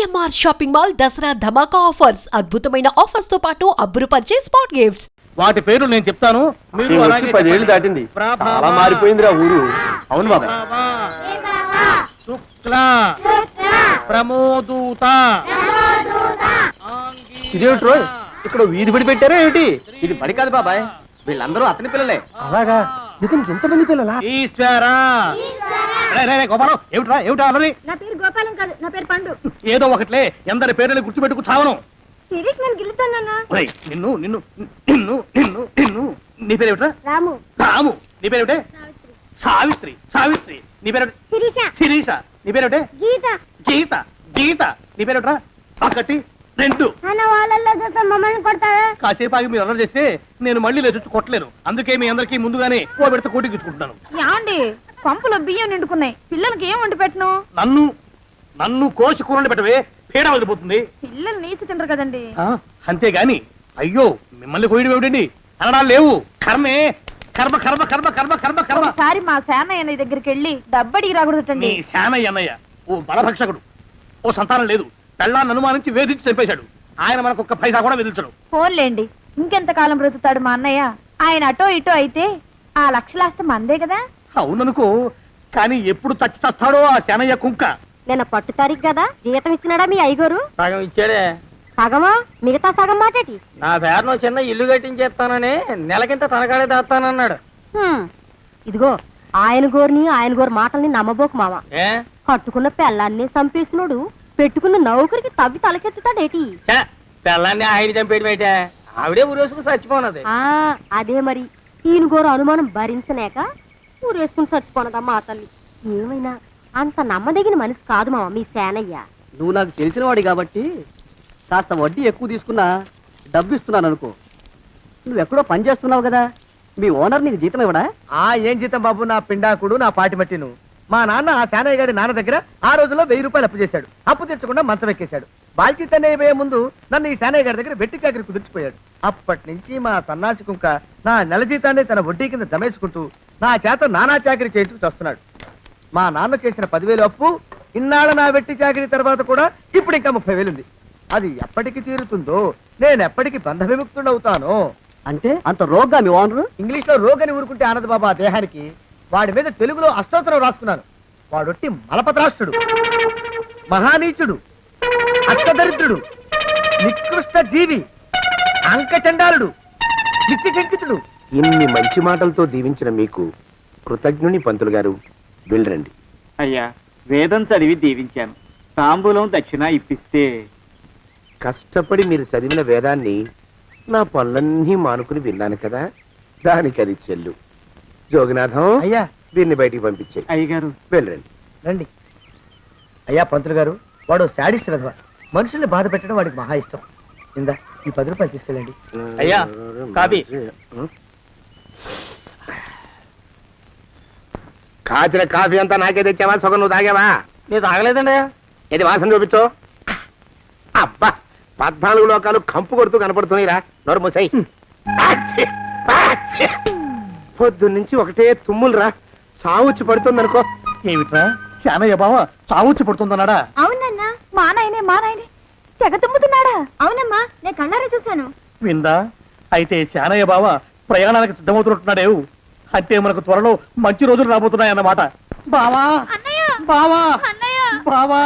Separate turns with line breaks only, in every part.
CMR shopping mall Dasara ధమాకా offers అద్భుతమైన offers తో పాటు అబ్బురుపరిచే స్పాట్ గిఫ్ట్స్.
వాటి పేరు నేను చెప్తాను. మీరు
వచ్చి 10 ఏళ్ళు దాటింది, చాలా మారిపోయిందిరా ఊరు. అవును బాబా.
శుక్ల ప్రమోదూత
ఇదేమిటి రోయ్, ఇక్కడ వీధి బడి పెట్టారా ఏమిటి?
ఇది బడి కాదు బాబాయ్, వీళ్ళందరూ అతని పిల్లలే.
అలాగా, ఇతనికి ఎంతమంది పిల్లలా?
ఈశ్వరా. గోపాలం, ఏమిట్రా ఏమిటా అన్నది?
నా పేరు గోపాలం కాదు, నా పేరు పండు.
ఏదో ఒకట్లే, ఎందరి పేర్లు గుర్తుపెట్టుకు చావను.
శిరీష్ నన్ను గిల్లుతానన్నా.
నిన్ను నిన్ను నిన్ను నిన్ను నిన్ను నీ పేరేమిట్రా?
రాము.
రాము. నీ పేరేమిటే? సావిత్రి. సావిత్రి. నీ పేరేమిటి?
శిరీష.
శిరీష. నీ పేరేమిటే?
గీత.
గీత. గీత. నీ పేరేమిట్రా? ఒకటి రెండు.
అన్న వాళ్ళల్లో చూస్తే మమ్మల్ని కొడతావా?
కాసేపు ఆగి మీరు అల్లరి చేస్తే నేను మళ్ళీ లేచొచ్చి కొట్టలేను. అందుకే మీ అందరికీ ముందుగానే ఓ విడత కోటించుకుంటున్నాను.
యాండి పంపులో బియ్యం నిండుకున్నాయి, పిల్లలకి ఏం వండి పెట్టను?
నన్ను నన్ను కోసి కూరలు పెట్టవే, పీడ వదిలిపోతుంది.
పిల్లలు నీచి తినరు కదండి.
అంతేగాని అయ్యో మిమ్మల్ని కోయడం ఏమిటండి, అనడాలు లేవు. కర్మే, కర్మ కర్మ కర్మ కర్మ కర్మ కర్మ.
ఒకసారి మా సేనయ్య అన్నయ్య దగ్గరికి వెళ్ళి డబ్బడికి రాకూడదటండి.
నీ శానయ్య అన్నయ్య ఓ బలభక్షకుడు, ఓ సంతానం లేదు, పెళ్ళాన్ని అనుమానించి వేధించి చంపేశాడు. ఆయన మనకు ఒక్క పైసా కూడా విధించడు.
ఫోన్లేండి, ఇంకెంత కాలం బ్రతుకుతాడు మా అన్నయ్య? ఆయన అటో ఇటో అయితే ఆ లక్షలాస్తి మందే కదా.
అవుననుకో, కానీ ఎప్పుడు చచ్చి చస్తాడో ఆ శానయ్య కుంక.
నేను పట్టు తారీఖు కదా, జీతం ఇచ్చినాడా మీ అయ్యగారు?
సగం ఇచ్చాడే.
సగమా? మిగతా సగం మాటేటి?
నా పేరులో చిన్న ఇల్లు కట్టించేస్తానని నెలకింత తనకాడే దాస్తానన్నాడు.
ఇదిగో, ఆయన గోరు మాటల్ని నమ్మబోకు మావా.
ఏ
కట్టుకున్న పెళ్ళాన్ని చంపేసినోడు పెట్టుకున్న నౌకరికి తవ్వి తలకెత్తుతాడేటి?
పిల్లల్ని ఆయన చంపేయడం అయితే ఆవిడే ఊరేసుకుని చచ్చిపోనది.
అదే మరి, ఈయన గోరు అనుమానం భరించలేక ఊరేసుకుని చచ్చిపోనదమ్మా ఆ తల్లి. ఏమైనా అంత నమ్మదగిన మనిషి కాదు మావా మీ సేనయ్య.
నువ్వు నాకు తెలిసిన వాడి కాబట్టి కాస్త వడ్డీ ఎక్కువ తీసుకున్నా డబ్బు ఇస్తున్నాను అనుకో. నువ్వెక్కడో పని చేస్తున్నావు కదా, మీ ఓనర్ నీకు జీతం ఇవ్వడా?
ఏం జీతం బాబు, నా పిండాకుడు, నా పాటి మట్టిను. మా నాన్న ఆ శానయ్య గారి నాన్న దగ్గర ఆ రోజుల్లో 1000 రూపాయలు అప్పు చేశాడు. అప్పు తెచ్చకుండా మంచం ఎక్కేశాడు. బాల్చిత్ అయిపోయే ముందు నన్ను ఈ శానయ్య గారి దగ్గర వెట్టి చాకరి కుదిర్చిపోయాడు. అప్పటి నుంచి మా సన్నాసి కుంక నా నెల జీతాన్ని తన వడ్డీ కింద జమేసుకుంటూ నా చేత నానా చాకరీ చేయించుకు వస్తున్నాడు. మా నాన్న చేసిన 10,000 అప్పు ఇన్నాళ్ళ నా వెట్టి చాకరీ తర్వాత కూడా ఇప్పుడు ఇంకా 30,000 ఉంది. అది ఎప్పటికి తీరుతుందో, నేను ఎప్పటికి బంధ విముక్తుడవుతానో.
అంటే అంత రోగ్గా మీ ఓనరు?
ఇంగ్లీష్ లో రోగని ఊరుకుంటే ఆనంద్ బాబా దేహానికి, వాడి మీద తెలుగులో అష్టోత్తరం రాసుకున్నాను. వాడొట్టి మలపత్రాష్ట్రుడు, మహానీచుడు, అష్టదరిద్రుడు, నికృష్ట జీవి, అంకచండాలుడు, నిత్యశంకితుడు.
ఇన్ని మంచి మాటలతో దీవించిన మీకు కృతజ్ఞుని పంతులు గారు. వెళ్ళరండి.
అయ్యా, వేదం చదివి దీవించాను, తాంబూలం దక్షిణ ఇప్పిస్తే.
కష్టపడి మీరు చదివిన వేదాన్ని నా పనులన్నీ మానుకుని విన్నాను కదా, దానికి అది చెల్లు. జోగినాథం,
అయ్యా
వీరిని బయటికి పంపించే.
అయ్యగారు
వెళ్ళరండి.
రండి. అయ్యా పంతులు గారు, వాడు శాడిస్ట్ విధవ. మనుషుల్ని బాధ పెట్టడం వాడికి మహా ఇష్టం. ఇందా ఈ 10 రూపాయలు తీసుకెళ్ళండి.
అయ్యా, కాపీ.
కాచిన కాఫీ అంతా నాకే తెచ్చావా? సగం నువ్వు తాగావా?
నేను తాగలేదండి.
ఇది వాసన చూపించు. అబ్బా, 14 లోకాలు కంపు కొడుతూ కనపడుతున్నాయిరా. నోరు మూసాయి. పొద్దున్నుంచి ఒకటే తుమ్ములురా, సావుచ్చి పడుతుందనుకో.
ఏమిట్రా శానయ్య బావ చావుచ్చి పడుతుందన్నాడా?
అవునన్నా.
మా నాయనే తెగ తుమ్ముతున్నాడా?
అవునమ్మా, నేను కళ్ళారా చూశాను.
విందా? అయితే శానయ్య బావ ప్రయాణానికి సిద్ధమవుతున్నట్టున్నాడేవు. అంటే మనకు త్వరలో మంచి రోజులు రాబోతున్నాయన్నమాట. బావా బావా బావా,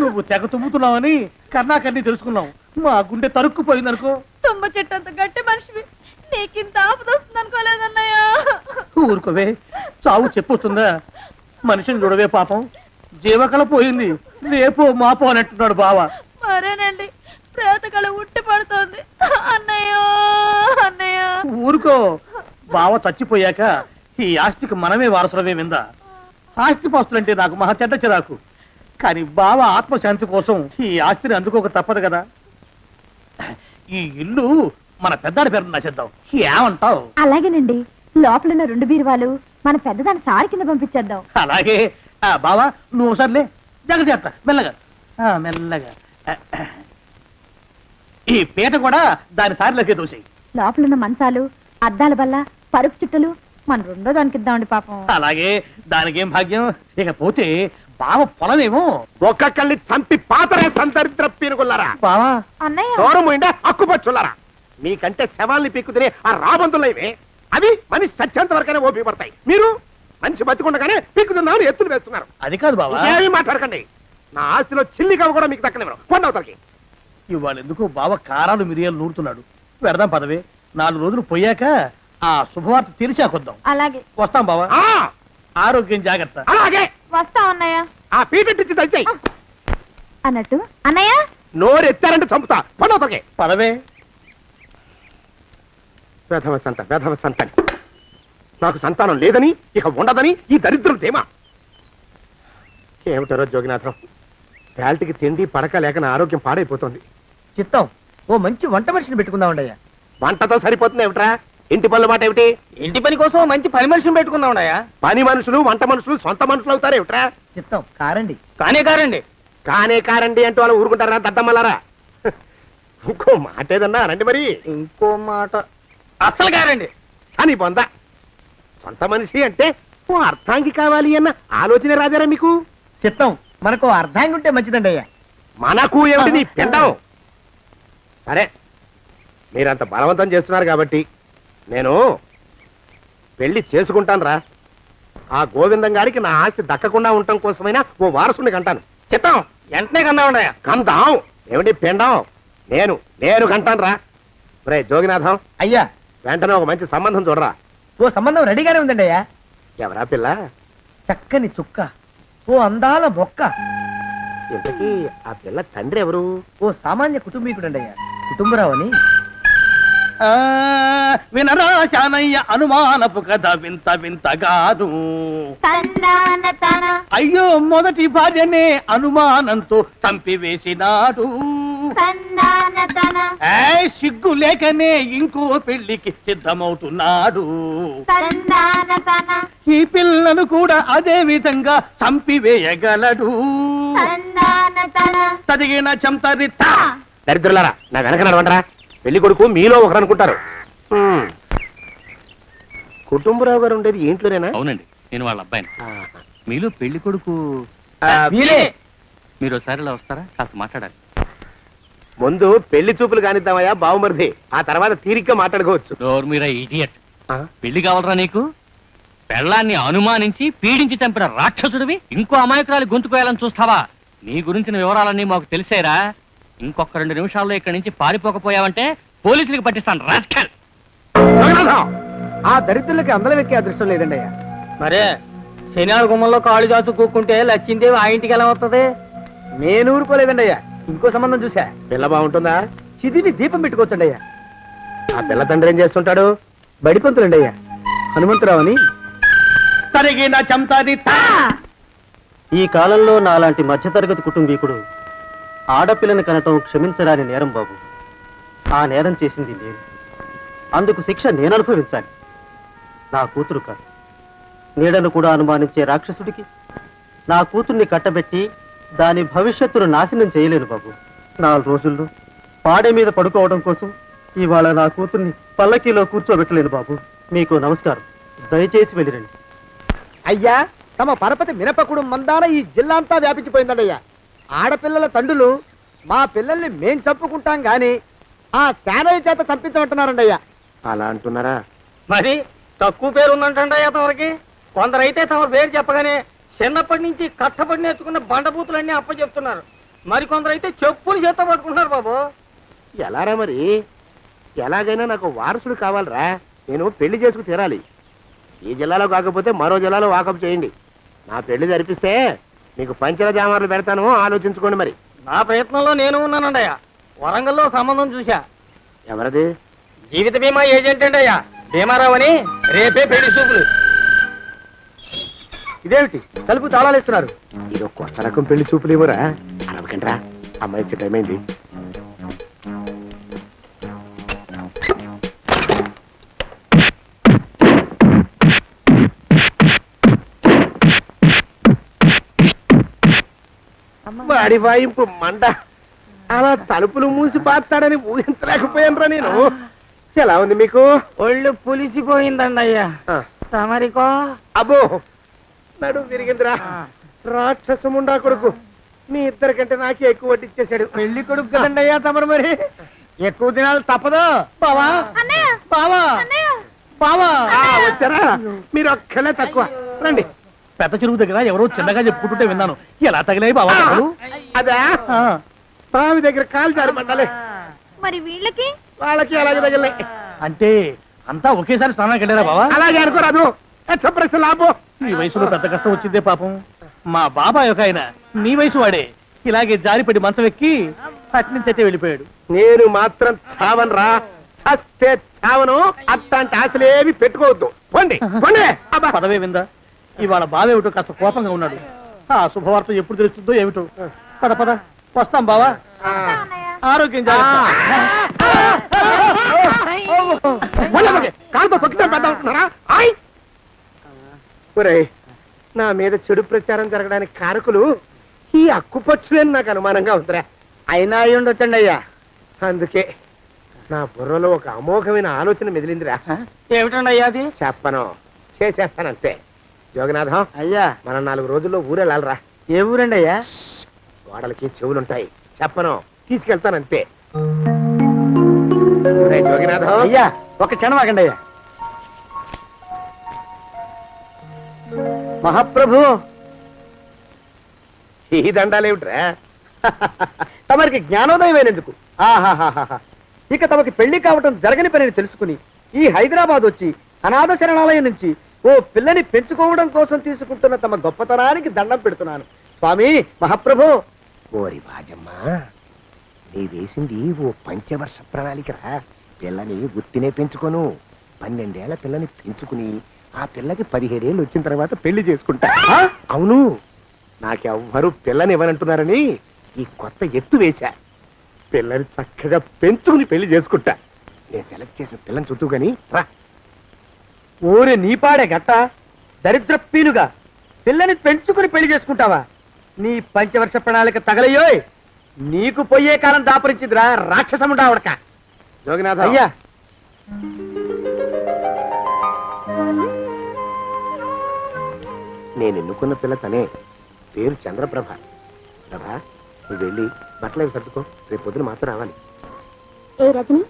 నువ్వు తెగ తుమ్ముతున్నావని కర్ణాకర్ణి తెలుసుకున్నావు. మా గుండె తరుక్కుపోయిందనుకో.
తుమ్మ చెట్టు అంత గట్టి మనిషివి, నీకింత ఆపద వస్తుంది అనుకోలేదన్నయ్య.
ఊరుకోవే, చావు చెప్పొస్తుందా? మనిషిని చూడవే పాపం, జీవకళ పోయింది, రేపో మాపో అన్నట్టున్నాడు బావ.
మరేనండి, ప్రేతకళ ఉట్టి పడుతోంది అన్నయ్యో అన్నయ్య.
ఊరుకో, బావ చచ్చిపోయాక ఈ ఆస్తికి మనమే వారసులమే. విందా? ఆస్తిపాస్తులంటే నాకు మహా చెడ్డ చిరాకు. కానీ బావ ఆత్మశాంతి కోసం ఈ ఆస్తిని అందుకోక తప్పదు కదా. ఈ ఇల్లు మన పెద్దాడి పేరు నచ్చేద్దాం, ఏమంటావు?
అలాగేనండి, లోపలున్న 2 బీరువాలు మన పెద్దదాన్ని సారి కింద పంపించేద్దాం.
అలాగే. బావా నువ్వు సర్లే, జాగ్రత్త, మెల్లగా మెల్లగా. ఈ పీట కూడా దాని సారిలోకే దోసేయి.
లోపలున్న మంచాలు, అద్దాల బల్ల, పరుపు చుట్టలు మన 2వ దానికి ఇద్దామండి పాపం.
అలాగే, దానికేం భాగ్యం. ఇకపోతే బావ పొలమేమో.
ఒక్కొక్కళ్ళని చంపి పాతరేస్తాను దరిద్ర పీనుకున్నారా.
బావా
అన్నయ్య
దూరం పోయిండే అక్కుపచ్చులారా. మీకంటే శవాల్ని పీక్కుతినే ఆ రాబందులైవే అవి మనిషి చచ్చేంత వరకనే ఓపి పడతాయి. మీరు మనిషి బతికుండగానే పీక్కుతున్నామని ఎత్తులు వేస్తున్నారు.
అది కాదు బావా.
ఏమీ మాట్లాడకండి. నా ఆస్తిలో చిల్లికవ కూడా మీకు దక్కనివ్వరు. కొండవతలకి.
ఇవాళ ఎందుకు బావ కారాలు మిరియాలు నూరుతున్నాడు. పెడదాం పదవే. 4 రోజులు పోయాక ఆ శుభవార్త తెరిచాకొద్దాం.
అలాగే
వస్తాం బావా.
ఆ,
ఆరోగ్యం జాగ్రత్త.
అలాగే
వస్తా అన్నయ్య.
ఆ పీటెట్టించి దయచేయి.
అన్నట్టు అన్నయ్య
నోరు ఎత్తారంటే చంపుతా. కొండవతలకి.
పదవే.
వేధవ సంతని. నాకు సంతానం లేదని ఇక ఉండదని ఈ దరిద్రం ధీమా. ఏమిటారో జోగినాథం, వేల్టికి తిండి పడక లేక నా ఆరోగ్యం పాడైపోతుంది.
చిత్తం ఓ మంచి వంట మనిషిని పెట్టుకుందామండయ్యా.
వంటతో సరిపోతుంది ఏమిట్రా? ఇంటి పనుల మాట ఏమిటి?
ఇంటి పని కోసం మంచి పని మనిషిని పెట్టుకుందామండయ్యా.
పని మనుషులు వంట మనుషులు సొంత మనుషులు అవుతారు ఏమిట్రా?
చిత్తం కారండి.
కానే కారండి అంటూ వాళ్ళు ఊరుకుంటారా దద్దమ్మలారా? ఇంకో మాట ఏదన్నా రండి మరి.
ఇంకో మాట అస్సలు కారండి.
అని పొందా. సొంత మనిషి అంటే ఓ అర్థాంగి కావాలి అన్న ఆలోచన రాజారా మీకు?
చిత్తం మనకు అర్ధాంగి ఉంటే మంచిదండి అయ్యా.
మనకు ఏమిటి నీ పిండం? సరే, మీరంత బలవంతం చేస్తున్నారు కాబట్టి నేను పెళ్లి చేసుకుంటాను రా. ఆ గోవిందం గారికి నా ఆస్తి దక్కకుండా ఉండటం కోసమైనా ఓ వారసుని కంటాను.
చిత్తం వెంటనే కన్నామండయ్యా.
కందాం ఏమిటి పిండం? నేను కంటాను రా. రే జోగినాథం,
అయ్యా
వెంటనే ఒక మంచి సంబంధం చూడరా.
ఓ సంబంధం రెడీగానే ఉందండి అయ్యా.
ఎవరా పిల్ల?
చక్కని చుక్క, ఓ అందాల బొక్క,
ఇంతకీ ఆ పిల్ల తండ్రి ఎవరు?
ఓ సామాన్య కుటుంబీకుడండి అయ్యా. కుటుంబరావు అని.
వినరా శానయ్య అనుమానపు కథ వింత వింతగాదు. అయ్యో మొదటి భార్యనే అనుమానంతో చంపివేసినాడు. సిగ్గు లేకనే ఇంకో పెళ్లికి సిద్ధమవుతున్నాడు. ఈ పిల్లను కూడా అదే విధంగా చంపివేయగలడు. చదివిన చంతరిత.
దరిద్రులారా, నా వెనక నడవంటరా. పెళ్లి కొడుకు మీలో ఒకరు అనుకుంటారు. కుటుంబరావు గారు ఉండేది ఇంట్లోనేనా?
అవునండి, నేను వాళ్ళ అబ్బాయిని.
ఆహా.
మీలో పెళ్లి కొడుకు
మీరే.
మీరు ఒకసారి ఇలా వస్తారా? కాస్త మాట్లాడాలి.
ముందు పెళ్లి చూపులు కానిద్దామయ్యా బావుమరిది, ఆ తర్వాత తీరిగ్గా మాట్లాడుకోవచ్చు.
డోర్ మీరా ఇడియట్.
ఆ?
పెళ్లి కావాలరా నీకు? పెళ్ళాన్ని అనుమానించి పీడించి చంపిన రాక్షసుడివి ఇంకో అమాయకురాలి గొంతుకోయాలని చూస్తావా? నీ గురించిన వివరాలన్నీ మాకు తెలిసేరా. ఇంకొక 2 నిమిషాల్లో ఇక్కడి నుంచి పారిపోకపోయావంటే పోలీసులకు పట్టిస్తాను. రాస్కల్.
ఆ దరిద్రులకి అందలం ఎక్కే అదృష్టం లేదండి అయ్యా. మరే శనివారం గుమ్మంలో కాళ్ళు దాచు కూకుంటే లచ్చిందేవి ఆ ఇంటికి ఎలా వస్తుంది? నేను ఊరుకోలేదండి అయ్యా. ఇంకో సంబంధం చూసా.
పిల్ల బాగుంటుందా?
చిదివి దీపం పెట్టుకోవచ్చండి అయ్యా.
ఆ పిల్ల తండ్రి ఏం చేస్తుంటాడు?
బడిపంతులండి అయ్యా. హనుమంతరావు అని.
తరిగిన చంతరిత.
ఈ కాలంలో నాలాంటి మధ్యతరగతి కుటుంబీకుడు ఆడపిల్లని కనటం క్షమించరాని నేరం బాబు. ఆ నేరం చేసింది నేను. అందుకు శిక్ష నేను అనుభవించాలి. నా కూతురు కాదు. నీడను కూడా అనుమానించే రాక్షసుడికి నా కూతుర్ని కట్టబెట్టి దాని భవిష్యత్తును నాశనం చేయలేను బాబు. 4 రోజుల్లో పాడే మీద పడుకోవడం కోసం ఇవాళ నా కూతుర్ని పల్లకీలో కూర్చోబెట్టలేను బాబు. మీకు నమస్కారం. దయచేసి వెళ్ళిరండి.
అయ్యా, తమ పరపతి మినపకుడు మందాన ఈ జిల్లా అంతా వ్యాపించిపోయిందండి అయ్యా. ఆడపిల్లల తండ్రులు మా పిల్లల్ని మేం చంపుకుంటాం గాని ఆ శానయ్య చేత చంపించమంటున్నారండి అయ్యా.
అలా అంటున్నారా?
మరి తక్కువ పేరు ఉందంటండి అయ్యా తమరికి. కొందరైతే తమ పేరు చెప్పగానే చిన్నప్పటి నుంచి కష్టపడి నేర్చుకున్న బండబూతులన్నీ అప్పచెప్తున్నారు. మరి కొందరైతే చెప్పులు చేత పట్టుకుంటున్నారు బాబు.
ఎలారా మరి? ఎలాగైనా నాకు వారసుడు కావాలరా. నేను పెళ్లి చేసుకు తీరాలి. ఈ జిల్లాలో కాకపోతే మరో జిల్లాలో వాకప్ చేయండి. నా పెళ్లి జరిపిస్తే మీకు పంచల జామార్లు పెడతాను, ఆలోచించుకోండి మరి.
నా ప్రయత్నంలో నేను ఉన్నానండి అయ్యా. వరంగల్లో సంబంధం చూశా.
ఎవరది?
జీవిత బీమా ఏజెంట్ అండి అయ్యా, భీమారావు అని. రేపే పెళ్లి చూపులు. ఇదేమిటి తలుపు తాళాలేస్తున్నారు?
ఇది కొత్త రకం పెళ్లి చూపులేమోరా. అరవకండ్రా, అమ్మాయి వచ్చే టైం అయింది. వాడి వాయింపు మంట. అలా తలుపులు మూసి పాతాడని ఊహించలేకపోయానురా నేను. ఎలా ఉంది మీకు?
ఒళ్ళు పులిసిపోయిందండి అయ్యా.
ఆ.
తమరికో?
అబ్బో, నడు విరిగిందిరా. రాక్షసముండా కొడుకు మీ ఇద్దరికంటే నాకే ఎక్కువ వడ్డిచ్చేశాడు.
పెళ్లి కొడుకు కదండి అయ్యా తమరు, మరి ఎక్కువ దినాలు తప్పదు.
బావా బావా బావా
వచ్చారా? మీరు ఒక్కలే తక్కువ. రండి.
పెద్ద చెరువు దగ్గర ఎవరో చిన్నగా చెప్పుకుంటుంటే విన్నాను. ఎలా తగిలాయి బావా దెబ్బలు?
అదా బావి దగ్గర కాలు జారి పడ్డాలే.
మరి వీళ్ళకి
వాళ్ళకి అలాగే తగిలే.
అంటే అంతా ఒకేసారి స్నానానికి వెళ్ళారా బావా?
అలాగే అనుకోరాదు. ఎక్స్ప్రెస్ లాభం.
ఈ వయసులో పెద్ద కష్టం వచ్చిందే పాపం. మా బాబాయ్ ఒక ఆయన నీ వయసు వాడే ఇలాగే జారిపడి మంచం ఎక్కి అట్నుంచైతే వెళ్ళిపోయాడు.
నేను మాత్రం చావను రా. చస్తే చావను. అట్లాంటి ఆశలేవి పెట్టుకోవద్దు. పోండి పోండి.
పదవే విందా, ఇవాళ బావేమిటో కాస్త కోపంగా ఉన్నాడు. ఆ శుభవార్త ఎప్పుడు తెలుస్తుందో ఏమిటో. పద పద వస్తాం బావా. ఆరోగ్యం
కాలుతో తొక్కితే పెద్ద ఉంటున్నారా? ఒరేయ్, నా మీద చెడు ప్రచారం జరగడానికి కారకులు ఈ అక్కుపచ్చులేని నాకు అనుమానంగా ఉందిరా.
అయినా అయి ఉండొచ్చండి అయ్యా.
అందుకే నా బుర్రలో ఒక అమోఘమైన ఆలోచన మెదిలిందిరా.
ఏమిటండి అయ్యా అది?
చెప్పను, చేసేస్తానంతే. జోగనాథం
అయ్యా,
మనం 4 రోజుల్లో ఊరెళ్ళాలరా.
ఏ ఊరండి అయ్యా?
గోడలకి చెవులుంటాయి. చెప్పను, తీసుకెళ్తానంతే. జోగినాథం
అయ్యా, ఒక క్షణం ఆగండి అయ్యా. మహాప్రభు,
ఈ దండాలేమిట్రా?
తమరికి జ్ఞానోదయమైనందుకు ఆహాహాహా. ఇక తమకి పెళ్లి కావటం జరగని పనిని తెలుసుకుని ఈ హైదరాబాద్ వచ్చి అనాథ శరణాలయం నుంచి ఓ పిల్లని పెంచుకోవడం కోసం తీసుకుంటున్న తమ గొప్పతనానికి దండం పెడుతున్నాను స్వామి. మహాప్రభు.
ఓరి బాజమ్మా, నీ వేసింది ఓ పంచవర్ష ప్రణాళికరా. పిల్లని గుర్తినే పెంచుకోను. 12 ఏళ్ల పిల్లని పెంచుకుని ఆ పిల్లకి 17 ఏళ్ళు వచ్చిన తర్వాత పెళ్లి చేసుకుంటా. అవును, నాకెవ్వరూ పిల్లని ఇవ్వనంటున్నారని ఈ కొత్త ఎత్తు వేశా. పిల్లని చక్కగా పెంచుకుని పెళ్లి చేసుకుంటా. నేను సెలెక్ట్ చేసిన పిల్లని చుట్టూ గాని రా.
ఊరి నీపాడే గట్ట దరిద్ర పీనుగా పిల్లని పెంచుకుని పెళ్లి చేసుకుంటావా? నీ పంచవర్ష ప్రణాళిక తగలయ్యోయ్. నీకు పోయే కాలం దాపరించిందిరా రాక్షసముడా ఉడక.
జోగినాథ
అయ్యా,
నేను ఎన్నుకున్న పిల్ల తనే. పేరు చంద్రప్రభ. ప్రభ, నువ్వు వెళ్ళి బట్టలు అవి సర్దుకో. రేపు పొద్దున మాత్రం రావాలి.
ఏ రజని,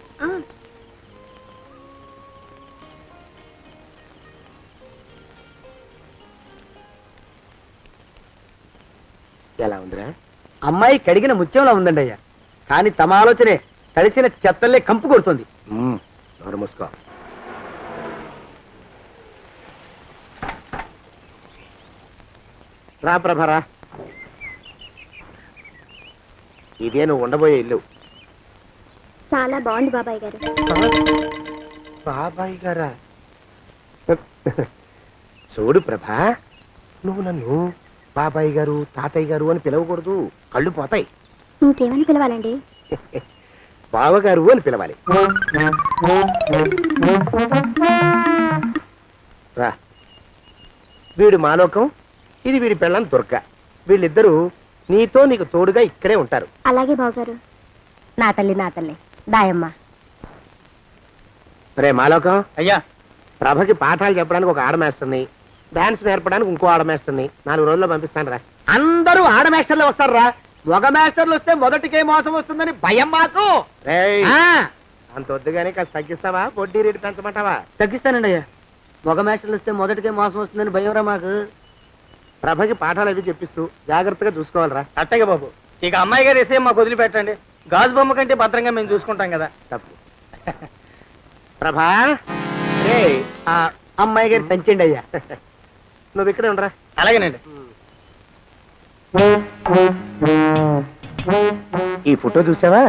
ఎలా ఉందిరా?
అమ్మాయి కడిగిన ముత్యంలా ఉందండి అయ్యా. కానీ తమ ఆలోచనే తడిసిన చెత్తల్లే కంపు కొడుతుంది.
నోరు మూసుకో. రా ప్రభరా, ఇదే నువ్వు ఉండబోయే ఇల్లు.
చాలా బాగుంది బాబాయ్ గారు.
బాబాయ్ గారా? చూడు ప్రభా, నువ్వు నన్ను బాబాయ్ గారు తాతయ్య గారు అని పిలవకూడదు. కళ్ళు పోతాయి.
ఇంకేమని పిలవాలండి?
బావగారు అని పిలవాలి. రా. వీడు మాలోకం, ఇది వీడి పెళ్ళం దుర్గ. వీళ్ళిద్దరూ నీతో నీకు తోడుగా ఇక్కడే ఉంటారు.
అలాగే బావగారు. నా తల్లి నా తల్లి దాయమ్మ.
రే మాలోకం,
అయ్యా,
ప్రభకి పాఠాలు చెప్పడానికి ఒక ఆడమేస్తుంది, డాన్స్ నేర్పడానికి ఇంకో ఆడమేస్తుంది. 4 రోజుల్లో పంపిస్తాను రా.
అందరూ ఆడ మాస్టర్లు వస్తారా? మగ మాస్టర్లు వస్తే మొదటికే మోసం వస్తుందని భయం మాకు.
రేయ్,
ఆ,
అంత వద్దుగానే కాస్త తగ్గిస్తావా? వడ్డీ రేటు పెంచమంటావా?
తగ్గిస్తానండి అయ్యా. మగ మాస్టర్లు వస్తే మొదటికే మోసం వస్తుందని భయంరా మాకు.
ప్రభకి పాఠాలు అవి చెప్పిస్తూ జాగ్రత్తగా చూసుకోవాలరా.
అట్టగే బాబు. ఇక అమ్మాయి గారు వేసే మాకు వదిలిపెట్టండి. గాజు బొమ్మ కంటే భద్రంగా మేము చూసుకుంటాం కదా.
తప్పు. ప్రభా, రేయ్,
ఆ అమ్మాయి గారి సంచండి అయ్యా.
నువ్వు ఇక్కడే ఉండరా.
అలాగేనండి.
ఈ ఫోటో చూసావా?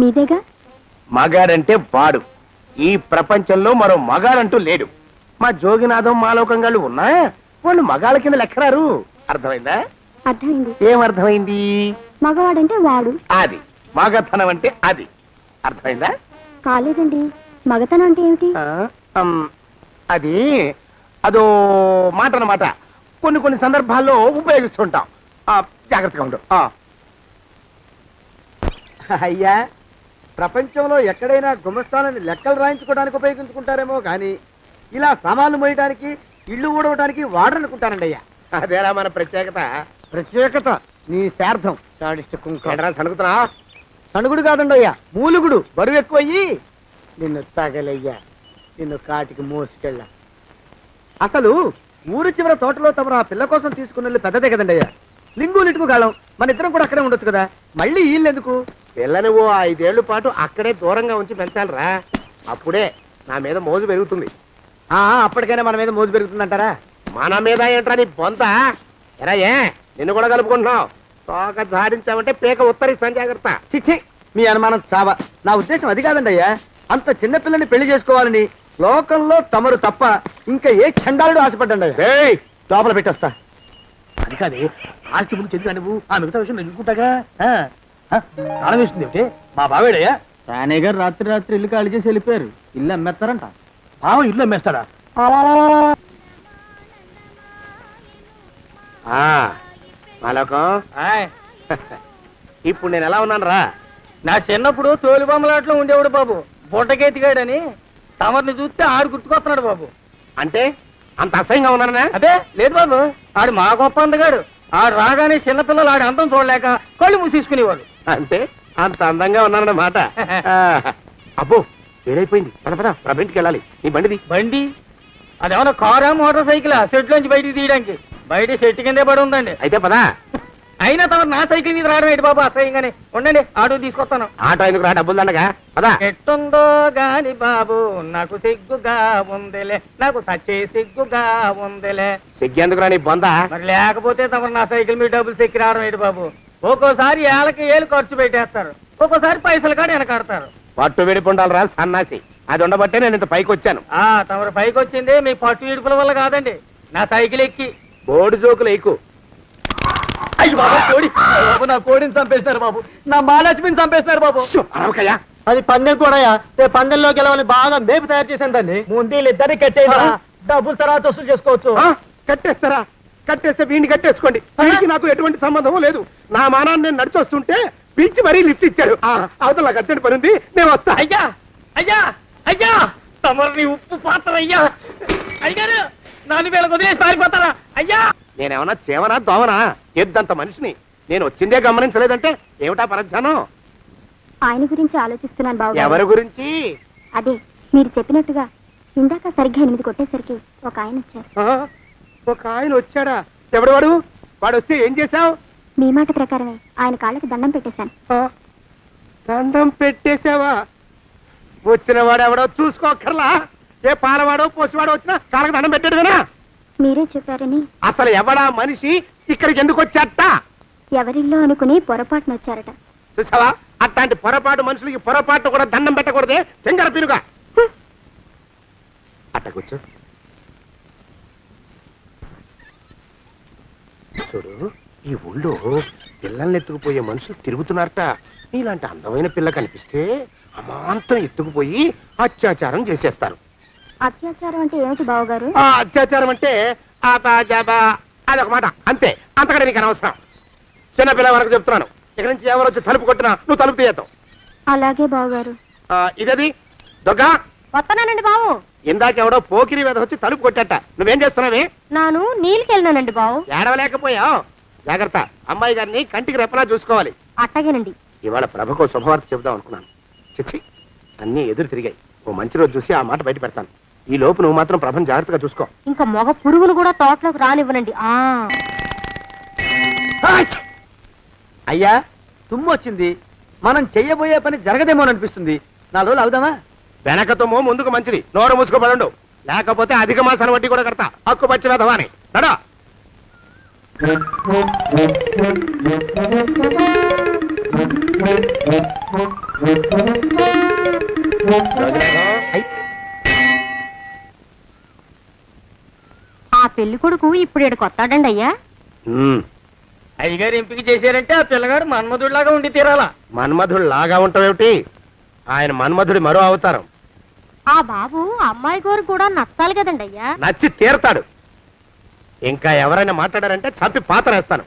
మీదేగా.
మగాడంటే వాడు. ఈ ప్రపంచంలో మరో మగాడంటూ లేడు. మా జోగినాథం మాలోకంగాళ్ళు ఉన్నా వాళ్ళు మగాళ్ళ కింద లెక్కరారు. అర్థమైందా?
అర్థమైంది.
ఏం అర్థమైంది?
మగవాడంటే వాడు.
అది మగతనం అంటే అది. అర్థమైందా?
కాలేదండి. మగతనం అంటే ఏమిటి?
అది అదో మాట అన్నమాట. కొన్ని సందర్భాల్లో ఉపయోగిస్తుంటాం. జాగ్రత్తగా ఉండు.
అయ్యా, ప్రపంచంలో ఎక్కడైనా గుమస్తాలని లెక్కలు రాయించుకోవడానికి ఉపయోగించుకుంటారేమో కానీ ఇలా సామాన్లు మోయడానికి, ఇల్లు ఊడవడానికి వాడరనుకుంటానండి అయ్యా.
అదేరా మన ప్రత్యేకత.
ప్రత్యేకత నీ శార్థం సాడిస్ట్ కుంక
ఏంట్రా సణుకుతున్నా?
సణుగుడు కాదండి అయ్యా, మూలుగుడు. బరువు ఎక్కువయ్యి నిన్ను తగలయ్యా, నిన్ను కాటికి మోసుకెళ్ళ. అసలు ఊరు చివర తోటలో తమరు ఆ పిల్ల కోసం తీసుకున్న పెద్దదే కదండి అయ్యా. లింగు లిటుకు గాళం, మన ఇద్దరం కూడా అక్కడే ఉండొచ్చు కదా. మళ్ళీ వీళ్ళు ఎందుకు?
పిల్లని ఓ 5 ఏళ్ల పాటు అక్కడే దూరంగా ఉంచి పెంచాలిరా. అప్పుడే నా మీద మోజు పెరుగుతుంది.
అప్పటికైనా మన మీద మోజు పెరుగుతుందంటారా?
మన మీద ఏంట్రా నీ బొంత? ఎరా ఏ నిన్ను కూడా కలుపుకుంటున్నావు? తోక జాడించావంటే పీక ఉత్తరిస్తాను, జాగ్రత్త.
చిచ్చి, మీ అనుమానం చావా. నా ఉద్దేశం అది కాదండి అయ్యా. అంత చిన్న పిల్లని పెళ్లి చేసుకోవాలని లోకంలో తమరు తప్ప ఇంకా ఏ చండాలుడు ఆశపడ్డండి అయ్యా.
ఏయ్,
లోపల పెట్టొస్తా.
అది కాదు, ఆస్తి ముందు చెందుగా నువ్వు ఆ మిగతా విషయం నేను చూసుకుంటాగా. తాళం వేస్తుంది ఏమిటి? మా బావేడయ్యా.
సానయ్య గారు రాత్రి ఇల్లు ఖాళీ చేసి వెళ్ళిపోయారు. ఇల్లు అమ్మేస్తారంట.
బావ ఇల్లు అమ్మేస్తాడా?
మాలోకం, ఇప్పుడు నేను ఎలా ఉన్నాను రా?
నా చిన్నప్పుడు తోలు బొమ్మలాట్లో ఉండేవాడు బాబు, బుట్టకెత్తిగాడని. తమరిని చూస్తే ఆడు గుర్తుకొస్తున్నాడు బాబు.
అంటే అంత అసహ్యంగా ఉన్నానా?
అదే లేదు బాబు, ఆడు మా గొప్ప అందగాడు. ఆడు రాగానే చిన్నపిల్లలు ఆడి అందం చూడలేక కళ్ళు మూసేసుకునేవాడు.
అంటే అంత అందంగా ఉన్నానన్నమాట. అబ్బో, ఏడైపోయింది. పద పద, ఇంటికి వెళ్ళాలి. నీ బండిది.
బండి అదేమన్నా కారా మోటార్ సైకిల్? సెట్ లోంచి బయటికి తీయడానికి బయట చెట్టు కిందే పడి ఉందండి.
అయితే పదా.
అయినా తమ నా సైకిల్ మీద రావడం ఏంటి బాబు అసహ్యంగానే. ఉండండి, ఆటో తీసుకొస్తాను.
ఆటో ఎందుకు రా, డబ్బులు దండగా. పదా.
ఎట్టుందో గాని బాబు నాకు సిగ్గుగా ఉందిలే, నాకు సచ్చే సిగ్గుగా ఉందిలే.
సిగ్గెందుకు రా నీ బొంద?
మరి లేకపోతే తమరు నా సైకిల్ మీద డబ్బులు సెక్కి రావడం ఏంటి బాబు? ఒక్కోసారి ఏళ్ళకి ఏళ్ళు ఖర్చు పెట్టేస్తారు, ఒక్కోసారి పైసలు కాడ వెనకాడతారు.
పట్టు విడిపుండాలి రా సన్నాసి. అది ఉండబట్టే నేను ఇంత పైకి వచ్చాను.
తమరు పైకి వచ్చింది మీ పట్టు ఇడుపుల వల్ల కాదండి, నా సైకిల్ ఎక్కి.
బోర్డు జోకులు ఎక్కువ.
అయ్యి బాబు, కోడి బాబు, నా కోడిని చంపేస్తున్నారు బాబు, నా మహాలక్ష్మిని చంపేస్తున్నారు బాబు.
అరవకయ్యా.
అది పందెం కూడా పందెంలో గెలవని బాగా మేపు తయారు చేశాను దాన్ని. ముందు వీళ్ళిద్దరిని కట్టేదా, డబ్బులు తర్వాత వసూలు చేసుకోవచ్చు.
కట్టేస్తారా? కట్టేస్తే వీడిని కట్టేసుకోండి. వీడికి నాకు ఎటువంటి సంబంధం లేదు. నా మానాన్ని నేను నడిచొస్తుంటే పిలిచి మరీ లిఫ్ట్ ఇచ్చాడు. అవతల నాకు అర్జెంట్ పని ఉంది, నేను వస్తా.
అయ్యా అయ్యా అయ్యా, తమరిని ఉప్పు పాత్ర అయ్యా. అయ్యారు నాలుగు వేల వదిలేసి పారిపోతారా అయ్యా?
నేనేమన్నా చేవనా దోవనా? ఎద్దంత మనిషిని. నేను వచ్చిందే గమనించలేదంటే ఏమిటా పరధ్యానం?
ఆయన గురించి ఆలోచిస్తున్నాను బాబు.
ఎవరి గురించి?
అదే మీరు చెప్పినట్టుగా ఇందాక సరిగ్గా 8 కొట్టేసరికి ఒక ఆయన వచ్చారు.
ఒక ఆయన వచ్చాడా? ఎవడు వాడు? వాడు వస్తే ఏం చేశావు?
మీ మాట ప్రకారమే ఆయన కాళ్ళకి దండం పెట్టేశాను.
దండం పెట్టేశావా? వచ్చిన వాడు ఎవడో చూసుకోకర్లా. ఏ పాలవాడో పోసివాడో వచ్చినా కాళ్ళకి దండం పెట్టాడువేనా?
మీరే చెప్పారని.
అసలు ఎవడా మనిషి? ఇక్కడికి ఎందుకు వచ్చాట?
ఎవరిల్లో అనుకుని పొరపాటున వచ్చారట.
చూసావా, అట్లాంటి పొరపాటు మనుషులకి పొరపాటు కూడా దండం పెట్టకూడదే. తెంగర పిరుగా అట్టకొచ్చు. చూడు, ఈ ఊళ్ళో పిల్లల్ని ఎత్తుకుపోయే మనుషులు తిరుగుతున్నారట. నీలాంటి అందమైన పిల్ల కనిపిస్తే అమాంతం ఎత్తుకుపోయి అత్యాచారం చేసేస్తారు.
అత్యాచారం అంటే ఏమిటి బావగారు?
అత్యాచారం అంటే అదొక మాట, అంతే. అంతకంటే నీకు అనవసరం. చిన్నపిల్ల వరకు చెప్తున్నాను. ఇక్కడి నుంచి ఎవరు వచ్చి తలుపు కొట్టినా నువ్వు తలుపు తీయతావు.
అలాగే బావగారు.
ఇదది దుర్గా.
వస్తున్నానండి బావు.
ఇందాకెవడో పోకిరి మీద వచ్చి తలుపు కొట్టట. నువ్వేం చేస్తున్నావే?
నాను నీళ్ళకెళ్ళినానండి బావు.
ఏడవలేకపోయావు. జాగ్రత్త, అమ్మాయి గారిని కంటికి రెప్పలా చూసుకోవాలి.
అట్టగేనండి.
ఇవాళ ప్రభకు శుభవార్త చెబుదాం అనుకున్నాను. చిచ్చి, అన్నీ ఎదురు తిరిగాయి. ఓ మంచి రోజు చూసి ఆ మాట బయట పెడతాను. ఈ లోపు నువ్వు మాత్రం ప్రభను జాగ్రత్తగా చూసుకో.
ఇంకా మగ పురుగులు కూడా తోటలోకి రానివ్వనండి.
అయ్యా, తుమ్ము వచ్చింది. మనం చెయ్యబోయే పని జరగదేమో అనిపిస్తుంది. 4 రోజులు అవుదామా?
వెనకతోమో ముందుకు మంచిది. నోరు మూసుకోబడండు, లేకపోతే అధిక మాసాల వడ్డీ కూడా కడతా. హక్కు పచ్చి వెధవాని నడా.
ఆ పెళ్లి కొడుకు ఇప్పుడు ఇక్కడికి వస్తాడండి అయ్యా.
అయ్యగారు ఎంపిక చేశారంటే ఆ పిల్లగాడు మన్మధుడిలాగా ఉండి తీరాలా.
మన్మధుడు లాగా ఉంటావేమిటి? ఆయన మన్మధుడి మరో అవతారం.
ఆ బాబు అమ్మాయి గారు కూడా నచ్చాలి కదండి అయ్యా.
నచ్చి తీరతాడు. ఇంకా ఎవరైనా మాట్లాడారంటే చంపి పాతరేస్తాను.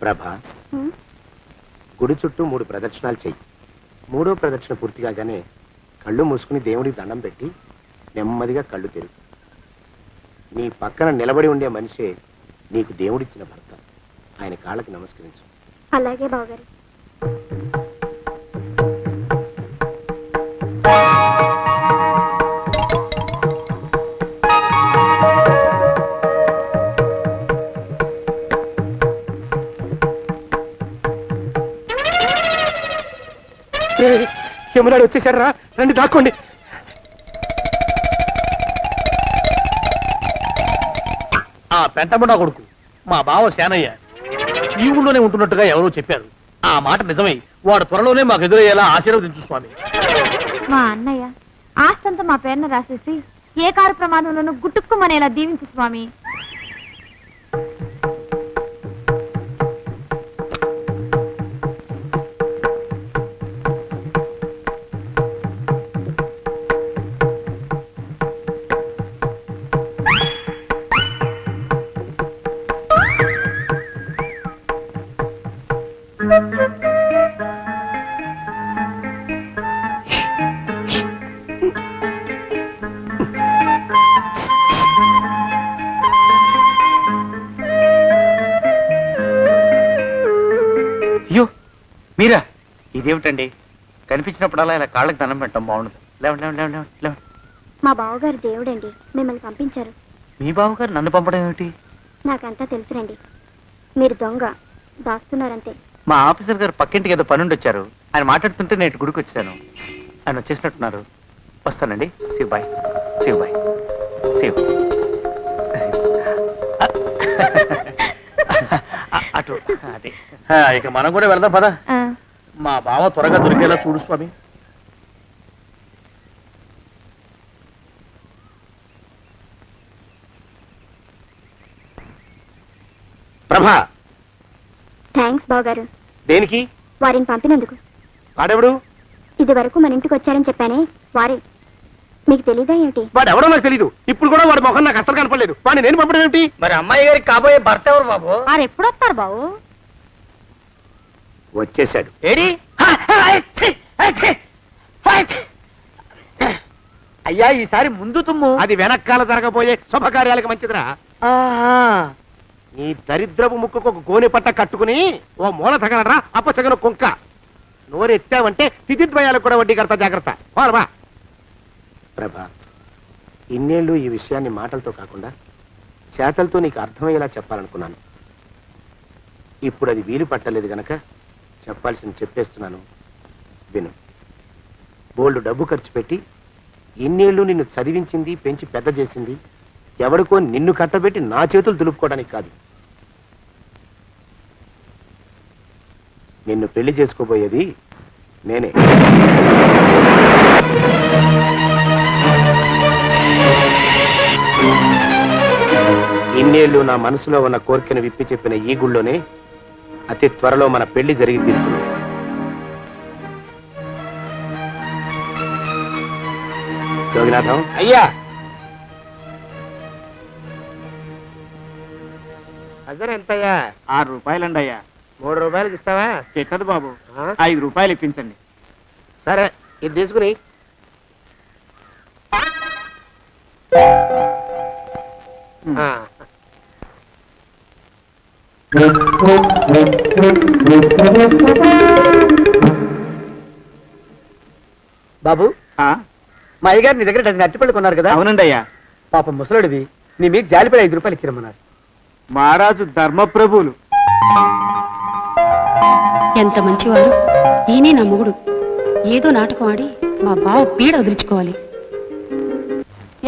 ప్రభా, గుడి చుట్టూ 3 ప్రదక్షిణాలు చెయ్యి. 3వ ప్రదక్షిణ పూర్తి కాగానే కళ్ళు మూసుకుని దేవుడికి దండం పెట్టి నెమ్మదిగా కళ్ళు తెరుగు. నీ పక్కన నిలబడి ఉండే మనిషే నీకు దేవుడిచ్చిన భర్త. ఆయన కాళ్ళకి నమస్కరించు.
అలాగే బావగారు.
యమునాడు వచ్చేసాడు రా, రండి దాక్కోండి.
ఆ పెంటముడా కొడుకు మా బావ శానయ్య ఈ ఊళ్ళోనే ఉంటున్నట్టుగా ఎవరో చెప్పారు. ఆ మాట నిజమై వాడు త్వరలోనే మాకు ఎదురయ్యేలా ఆశీర్వదించు స్వామి.
మా అన్నయ్య ఆస్తంతా మా పేరున రాసేసి ఏ కారు ప్రమాదంలోనూ గుట్టుక్కుమనేలా దీవించు స్వామి.
అయ్యో మీరా, ఇదేమిటండి? కనిపించినప్పుడల్లా ఇలా కాళ్ళకి దండం పెట్టడం బాగుండదు. లేవండి లేవండి లేవండి లేవండి.
మా బావగారు దేవుడండి, మిమ్మల్ని పంపించారు.
మీ బావగారు నన్ను పంపడం ఏమిటి?
నాకంతా తెలుసురండి. మీరు దొంగ దాస్తున్నారంతే.
మా ఆఫీసర్ గారు పక్కింటికి ఏదో పనుండి వచ్చారు. ఆయన మాట్లాడుతుంటే నేను గుడికి వచ్చాను. ఆయన వచ్చేసినట్టున్నారు. వస్తానండి. శివబాయ్ శివబాయ్ శివ్. అటు అదే.
ఇక మనం కూడా వెళ్దాం పద. మా బావ త్వరగా దొరికేలా చూడు స్వామి.
ప్రభా,
థ్యాంక్స్ బావగారు.
దేనికి?
వారిని పంపినందుకు.
వాడెవడు?
ఇది వరకు మన ఇంటికి వచ్చారని చెప్పానే వారే. మీకు తెలీదా ఏమిటి?
వాడు ఎవడో నాకు తెలీదు. ఇప్పుడు కూడా వాడు మొహం నాకు అసలు కనపడలేదు. వాడిని నేను పంపడం ఏమిటి?
మరి అమ్మాయి గారికి కాబోయే భర్త ఎవరు బాబు?
వారు ఎప్పుడు వస్తారు బాబు?
వచ్చేసాడు.
ఏడి? అయ్యా, ఈసారి ముందు తుమ్ము.
అది వెనకాల జరగబోయే శుభకార్యాలకు మంచిదిరా. నీ దరిద్రపు ముక్కుకు ఒక గోనె పట్ట కట్టుకుని ఓ మూల తగలరా అప్పచగన కుంక. నోరెత్తావంటే తిథిద్వయాలకు కూడా వడ్డీ కడతా, జాగ్రత్త. పోరబా. ప్రభా, ఇన్నేళ్ళు ఈ విషయాన్ని మాటలతో కాకుండా చేతలతో నీకు అర్థమయ్యేలా చెప్పాలనుకున్నాను. ఇప్పుడు అది వీలు పట్టలేదు గనక చెప్పాల్సింది చెప్పేస్తున్నాను. విను. బోల్డు డబ్బు ఖర్చు పెట్టి ఇన్నేళ్ళు నిన్ను చదివించింది, పెంచి పెద్ద చేసింది ఎవడికో నిన్ను కట్టబెట్టి నా చేతులు దులుపుకోవడానికి కాదు. నిన్ను పెళ్లి చేసుకోబోయేది నేనే. ఇన్నేళ్ళు నా మనసులో ఉన్న కోరికను విప్పి చెప్పిన ఈ గుళ్ళోనే అతి త్వరలో మన పెళ్లి జరిగి తీరుతుంది. జోగినాథం అయ్యా, అజర్ ఎంతయ్యా?
6 రూపాయలండి అయ్యా.
3 రూపాయలకి ఇస్తావా?
ఎక్కదు బాబు, 5 రూపాయలు ఇప్పించండి.
సరే, ఇది తీసుకుని.
బాబు, మా అయ్యగారు నీ దగ్గర డజన్ అరటిపళ్ళు కొన్నారు కదా?
అవునండి అయ్యా.
పాపం ముసలుడివి, నీ మీకు జాలిపడి 5 రూపాయలు ఇచ్చిరమ్మన్నారు.
మహారాజు ధర్మప్రభువులు.
ఎంత మంచివారు. ఈయనే నా మొగుడు. ఏదో నాటకం ఆడి మా బావ పీడ వదిలించుకోవాలి.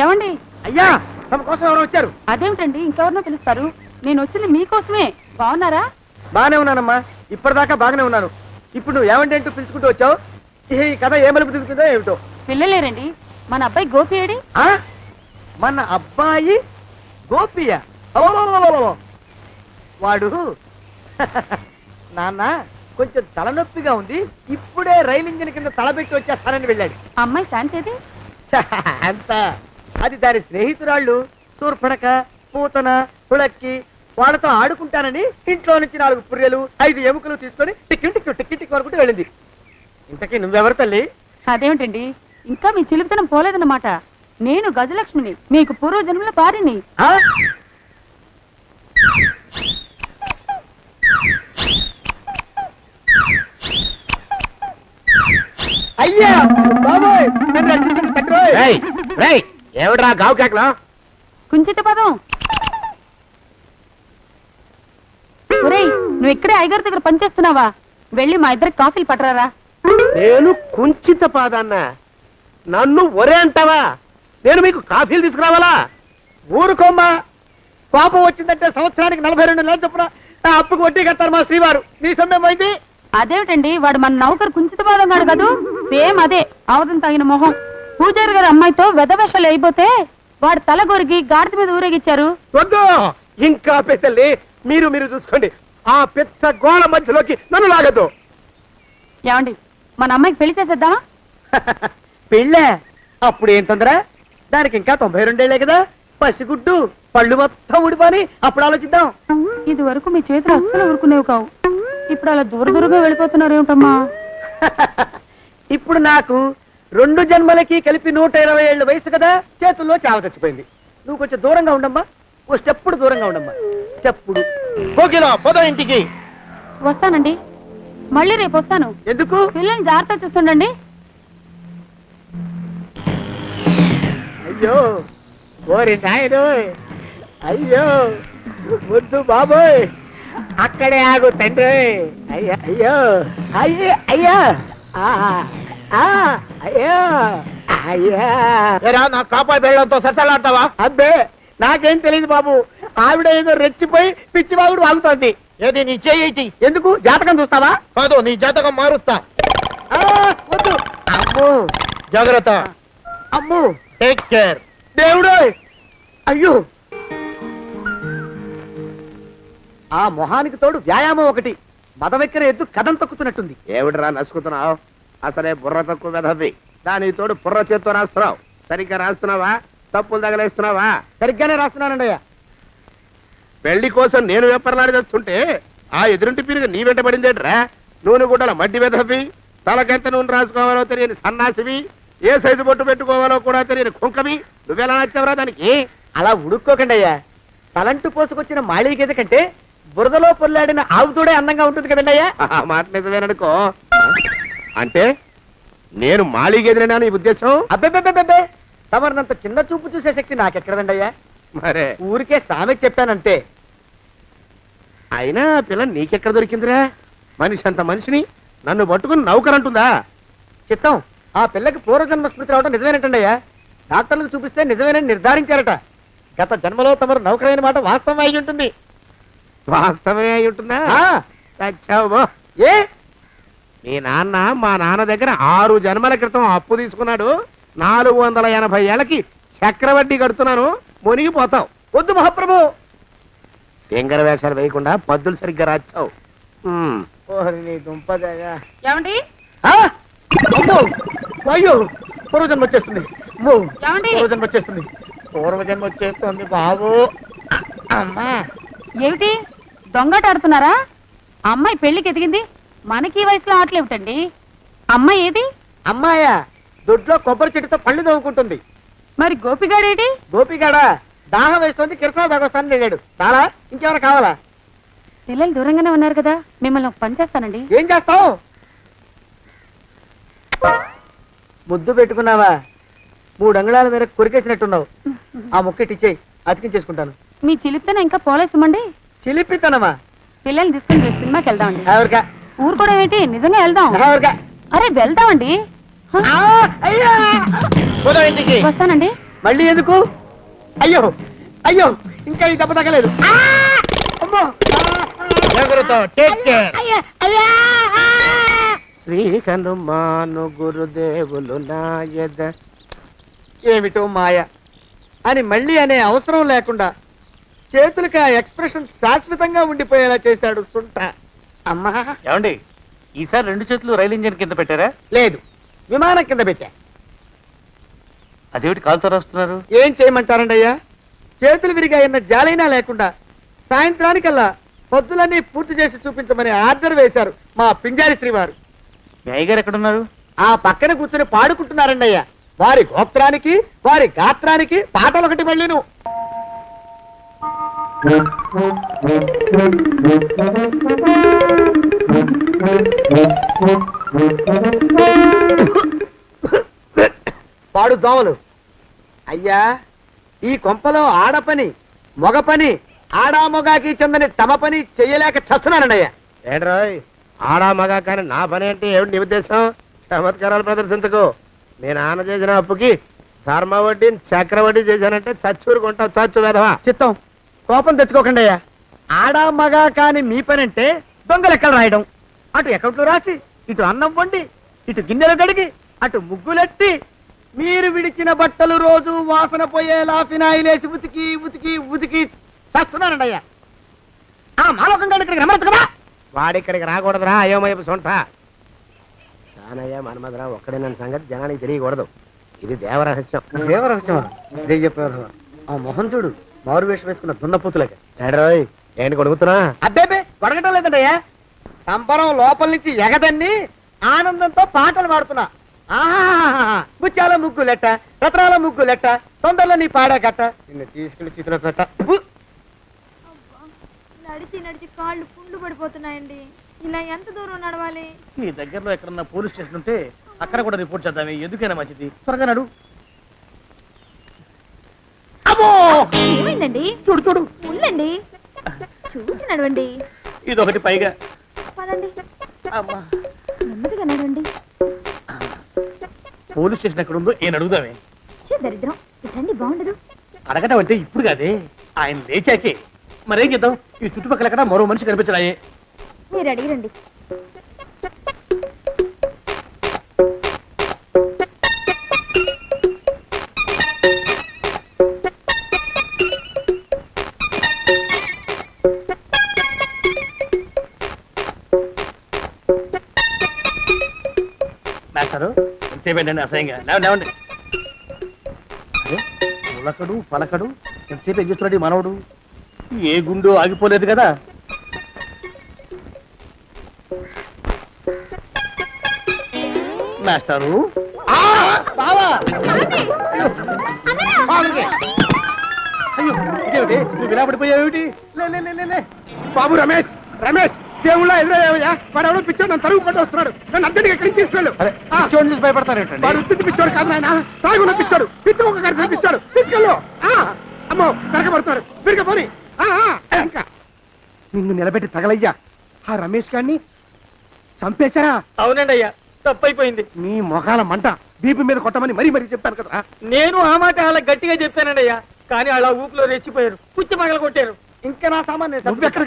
ఏమండి?
అయ్యా, తమ కోసం ఎవరో వచ్చారు.
అదేమిటండి, ఇంకెవరినో పిలుస్తారు? నేను వచ్చింది మీకోసమే. బాగున్నారా?
బాగానే ఉన్నానమ్మా, ఇప్పటిదాకా బాగానే ఉన్నాను. ఇప్పుడు నువ్వు ఏమంటే అంటూ పిలుచుకుంటూ వచ్చావు. ఈ కథ ఏ మలుపు తిరుగుతుందో ఏమిటో.
పిల్లలేరండి. మన అబ్బాయి గోపి ఏడి?
మన అబ్బాయి గోపియ? వాడు నాన్న కొంచెం తలనొప్పిగా ఉంది, ఇప్పుడే రైలు ఇంజిన్ కింద తలబెట్టి వచ్చేస్తానని వెళ్ళాడు.
అమ్మాయి శాంతేది?
అంత అది దాని స్నేహితురాళ్ళు సూర్పణక, పూతన, పుళక్కి. వాళ్ళతో ఆడుకుంటానని ఇంట్లో నుంచి 4 పుర్రెలు 5 ఎముకలు తీసుకొని టిక్కి అనుకుంటూ వెళ్ళింది. ఇంతకీ నువ్వెవరు తల్లి?
అదేమిటండి, ఇంకా మీ చిలుపుతనం పోలేదన్నమాట. నేను గజలక్ష్మిని, మీకు పూర్వజన్మల భార్యని.
అయ్యా బాబోయ్ నన్ను రక్షించండి తండ్రోయ్.
ఏమిట్రా గావు కేకలో?
కుంచిత పదం. ఒరేయ్, నువ్వు ఇక్కడే అయ్యగారి దగ్గర పనిచేస్తున్నావా? వెళ్ళి మా ఇద్దరికి కాఫీలు పట్టరారా.
నేను కుంచిత పాదాన్న, నన్ను ఒరే అంటావా? నేను మీకు కాఫీలు తీసుకురావాలా?
ఊరుకోమ్మా, కోపం వచ్చిందంటే సంవత్సరానికి 42 నెలలు చొప్పున నా అప్పుకు వడ్డీ కట్టారు మా శ్రీవారు. నీ సొమ్మేం పోయింది?
అదేమిటండి, వాడు మన నౌకరు కుంచిత పాదం కాడు కదూ? సేమ్ అదే, అవతం తగిన మొహం. పూజారి గారి అమ్మాయితో వెధవేషాలు అయిపోతే వాడు తల గొరిగి గాడిద మీద ఊరేగిచ్చారు.
వద్దు, ఇంకా పెద్దల్ని మీరు మీరు చూసుకోండి. ఆ పెద్ద గోళ మధ్యలోకి నన్ను లాగద్దు.
ఏమండి, మన అమ్మాయికి పెళ్లి చేసేద్దామా?
పెళ్ళే? అప్పుడు ఏం తొందర? దానికి ఇంకా 92 ఏళ్లే కదా. పసిగుడ్డు పళ్ళు మొత్తం ఊడిపోని అప్పుడు ఆలోచిద్దాం.
ఇది వరకు మీ చేతులు అస్సలు ఊరుకునేవి కావు. ఇప్పుడు అలా దూర దూరంగా వెళ్ళిపోతున్నారు ఏమిటమ్మా?
ఇప్పుడు నాకు 2 జన్మలకి కలిపి 120 ఏళ్ళ వయసు కదా, చేతుల్లో చావ చచ్చిపోయింది. నువ్వు కొంచెం దూరంగా ఉండమ్మా, ఓ స్టెప్పుడు దూరంగా ఉండమ్మా. స్టెప్పుడు
పోదో ఇంటికి.
వస్తానండి, మళ్ళీ రేపు వస్తాను.
ఎందుకు?
పిల్లల్ని జాగ్రత్త చూస్తుండండి.
అయ్యో ఓరి నాయుడు, అయ్యో వద్దు బాబోయ్, అక్కడే ఆగు తండ్రి. అయ్యా
అయ్యో అయ్యే అయ్యా అయ్యో అయ్యా.
నా కాపాయి బెళ్ళంతో సత్తలాడతావా?
అబ్బే నాకేం తెలియదు బాబు. ఆవిడ ఏదో రెచ్చిపోయి పిచ్చివాగుడు వాగుతోంది.
ఏది నీ చేయి?
ఎందుకు? జాతకం చూస్తావా?
కాదు, నీ జాతకం మారుస్తా.
వద్దు.
అమ్మో జాగ్రత్త.
అమ్ము
టేక్ కేర్.
దేవుడు. అయ్యో, ఆ మొహానికి తోడు వ్యాయామం ఒకటి. మదవెక్కిన ఎద్దు కథం తొక్కుతున్నట్టుంది.
ఏమిటిరా నసుకుతున్నావు? అసలే బుర్ర తక్కువ వెధవి. దాని తోడు బుర్ర చేత్తో రాస్తున్నావు. సరిగ్గా రాస్తున్నావా? తప్పులు తగలేస్తున్నావా?
సరిగ్గానే రాస్తున్నానండి అయ్యా.
పెళ్లి కోసం నేను వెప్పర్లాడి చేస్తుంటే ఆ ఎదురింటి పీరుగా నీ వెంట పడిందేట్రా? నూనె గుడ్డల మడ్డి వెధవి, తలకెంత నూనె రాసుకోవాలో తెలియని సన్నాసివి, ఏ సైజు బొట్టు పెట్టుకోవాలో కూడా తెలియని కుంకవి. నువ్వెలా నచ్చావురా దానికి?
అలా ఉడుక్కోకండి అయ్యా. తలంటు పోసుకొచ్చిన మాళీ గేదె కంటే బురదలో పొల్లాడిన ఆవు తోడే అందంగా ఉంటుంది కదండి అయ్యా.
ఆ మాట నిజమేననుకో. అంటే నేను మాళీగెదిరేనా నీ ఉద్దేశం?
అబ్బెబ్బెబ్బెబ్బే, తమరినంత చిన్న చూపు చూసే శక్తి నాకెక్కడదండి అయ్యా.
మరే
ఊరికే సామె చెప్పానంతే.
అయినా పిల్ల నీకెక్కడ దొరికిందిరా? మనిషి అంత మనిషిని నన్ను పట్టుకుని నౌకరంటుందా?
చిత్తం, ఆ పిల్లకి పూర్వజన్మ స్మృతి రావడం నిజమేనటండి అయ్యా. డాక్టర్లకు చూపిస్తే నిజమేనని నిర్ధారించారట. గత జన్మలో తమరు నౌకరైన మాట వాస్తవం అయి ఉంటుంది.
వాస్తవమే అయి ఉంటుందా? చచ్చావు.
ఏ?
మీ నాన్న మా నాన్న దగ్గర 6 జన్మల క్రితం అప్పు తీసుకున్నాడు. 480 ఏళ్ళకి చక్రవడ్డీ కడుతున్నాను. మునిగిపోతావు.
వద్దు మహాప్రభు.
ఎంగర వేషాలు వేయకుండా పద్దులు సరిగ్గా రాచావు.
నీ దుంపదగా.
ఏమండి?
అమ్మో, అయ్యో, పూర్వజన్మ వచ్చేస్తుంది. అమ్మో,
ఏమండి?
పూర్వజన్మ వచ్చేస్తుంది. పూర్వజన్మ వచ్చేస్తుంది బాబు. అమ్మా,
ఏమిటి దొంగట ఆడుతున్నారా? అమ్మాయి పెళ్లికి ఎదిగింది, మనకి ఈ వయసులో ఆటలేమిటండి? అమ్మాయి ఏది?
అమ్మాయా? దొడ్లో కొబ్బరి చెట్టుతో పళ్ళు తవ్వుకుంటుంది.
మరి గోపిగాడేటి?
గోపిగాడా? దాహం వేస్తుంది, కిరసా దాగొస్తానని వెళ్ళాడు. చాలా, ఇంకేమైనా కావాలా?
పిల్లలు దూరంగానే ఉన్నారు కదా, మిమ్మల్ని ఒక పని చేస్తానండి.
ఏం చేస్తావు? ముద్దు పెట్టుకున్నావా? 3 అంగుళాల మేర కొరికేసినట్టున్నావు. ఆ ముక్కటి ఇచ్చేయి, అతికించేసుకుంటాను.
మీ చిలిపితనం ఇంకా పోలేసమండి.
చిలిపితనమా?
పిల్లల్ని తీసుకుని రేపు సినిమాకి వెళ్దామండి.
ఎవరికా?
ఊరు కూడా ఏంటి, నిజంగా వెళ్దాం.
ఎవరికా?
అరే వెళ్దామండి. వస్తానండి.
మళ్ళీ ఎందుకు? అయ్యో అయ్యో, ఇంకా ఈ దెబ్బ తగ్గలేదు. అమ్మో,
శ్రీ హనుమాను గురుదేవులు నాయద.
ఏమిటో మాయ అని మళ్ళీ అనే అవసరం లేకుండా చేతులకి ఆ ఎక్స్ప్రెషన్ శాశ్వతంగా ఉండిపోయేలా చేశాడు సుంట. అమ్మా,
ఏమండి, ఈసారి 2 చేతులు రైలు ఇంజిన్ కింద పెట్టారా?
లేదు, విమానం కింద పెట్టా.
అదేమిటి కాలుతో రాస్తున్నారు?
ఏం చేయమంటారండి అయ్యా? చేతులు విరిగా అయిన జాలైనా లేకుండా సాయంత్రానికల్లా పొద్దులన్నీ పూర్తి చేసి చూపించమని ఆర్డర్ వేశారు మా పింజారి శ్రీవారు.
మీ అయ్యగారు ఎక్కడున్నారు?
ఆ పక్కన కూర్చొని పాడుకుంటున్నారండి అయ్యా. వారి గోత్రానికి వారి గాత్రానికి పాటలు ఒకటి మళ్ళీను. పాడు దోమలు. అయ్యా, ఈ కొంపలో ఆడ పని మగ పని ఆడా మొగాకి చెందని తమ పని చెయ్యలేక చస్తున్నానండి అయ్యా.
ఏంట్రాయ్ ఆడా మగా కానీ నా పని అంటే ఏమిటి నీ ఉద్దేశం? చమత్కారాలు ప్రదర్శించకు. మీ నాన్న చేసిన అప్పుకి ధర్మ వడ్డీ చక్రవడ్డీ చేశానంటే చచ్చూరుకుంటావు, చచ్చు వేదవా.
చిత్తం, కోపం తెచ్చుకోకండి అయ్యా. ఆడా మగా కాని మీ పని అంటే దొంగ లెక్కలు రాయడం, అటు అకౌంట్లో రాసి ఇటు అన్నం వండి ఇటు గిన్నెలు కడిగి అటు ముగ్గులెట్టి మీరు విడిచిన బట్టలు రోజు వాసన పోయేలా ఫినాయిలేసి ఉతికి ఉతికి ఉతికి చస్తున్నానండి అయ్యా. ఆ మాలోకం గారు ఇక్కడికి రమ్మచ్చు కదా.
వాడిక్కడికి రాకూడదురా అయోమయపు సొంట. సానయ్య మన్మధరావు ఒక్కడే నన్ను సంగతి జనానికి తెలియకూడదు. ఇది దేవరహస్యం.
దేవరహస్యమా? ఇదే చెప్పారు. ఆ మొహం చూడు, మారు వేషం వేసుకున్న దున్నపోతులకి.
ఏడ్రోయ్ ఏంటి కొడుకుతున్నా?
అబ్బేబే కొడగటం లేదండయ్యా. సంబరం లోపల నుంచి ఎగదన్ని ఆనందంతో పాటలు పాడుతున్నా. ఆహా, ముత్యాల ముగ్గు లెట్ట, రత్నాల ముగ్గు లెట్ట, తొందరలో నీ పాడా గట్ట, నిన్ను తీసుకెళ్లి చేతిలో పెట్ట.
నడిచి నడిచి కాళ్ళు పుండ్లు పడిపోతున్నాయండి. ఇలా ఎంత దూరం నడవాలి?
నీ దగ్గరలో ఎక్కడన్నా పోలీస్ స్టేషన్ ఉంటే అక్కడ కూడా రిపోర్ట్ చేద్దామే, ఎందుకైనా మంచిది. త్వరగా నడు. అమ్మో,
ఏమైందండి?
చూడు చూడు,
ఉండండి, చూసి నడవండి.
ఇదొకటి పైగా.
పదండి,
అమ్మా,
నెమ్మదిగా నడవండి.
పోలీస్ స్టేషన్ ఎక్కడ ఉందో ఏం అడుగుదామే.
దరిద్రం, ఇటండి బాగుండదు.
అడగటం అంటే ఇప్పుడు కాదే, ఆయన లేచాకే. మరేం చేద్దాం, ఈ చుట్టుపక్కల ఎక్కడ మరో మనిషి కనిపించడాయే.
మీరు అడిగిరండి.
మాస్టరు ఎంతసేపేంటండి అసహ్యంగా? లేవండి లేవండి. అరే, ఉలకడు పలకడు, ఎంతసేపు ఏం చేస్తున్నాడు ఈ మనవడు? ఏ గుండు ఆగిపోలేదు కదా. మాస్టరు, అయ్యో ఇదేమిటి, నువ్వు ఇలా పడిపోయావేమిటి? లే లే లే, లే లే.
బాబు రమేష్, రమేష్ దేవుళ్ళ ఎదురయ్యా. వాడు ఎవడో పిచ్చోడు నన్ను తరుగు కొట్టి వస్తున్నాడు. నన్ను అర్జెంట్గా ఎక్కడికి తీసుకెళ్ళు.
చూడండి చూసి భయపడతారేంటండి?
వాడు ఉత్తి పిచ్చోడు కాదు నాయన, తాగున్న పిచ్చోడు, పిచ్చి ఒక కలిసి పిచ్చాడు. తీసుకెళ్ళు. అమ్మో వెనకబడుతున్నాడు, విరగపోని. ఇంకా నిన్ను నిలబెట్టి తగలయ్యా. ఆ రమేష్ గారిని చంపేశారా?
అవునండి అయ్యా, తప్పైపోయింది.
నీ మొఖాల మంట, బీపీ మీద కొట్టమని మరీ మరీ చెప్పాను కదా.
నేను ఆ మాట అలా గట్టిగా చెప్పానండి అయ్యా, కానీ అలా ఊపిలో రెచ్చిపోయారు, పుచ్చి పగల కొట్టారు.
ఇంకా నా సామాన్
నువ్వెక్కడ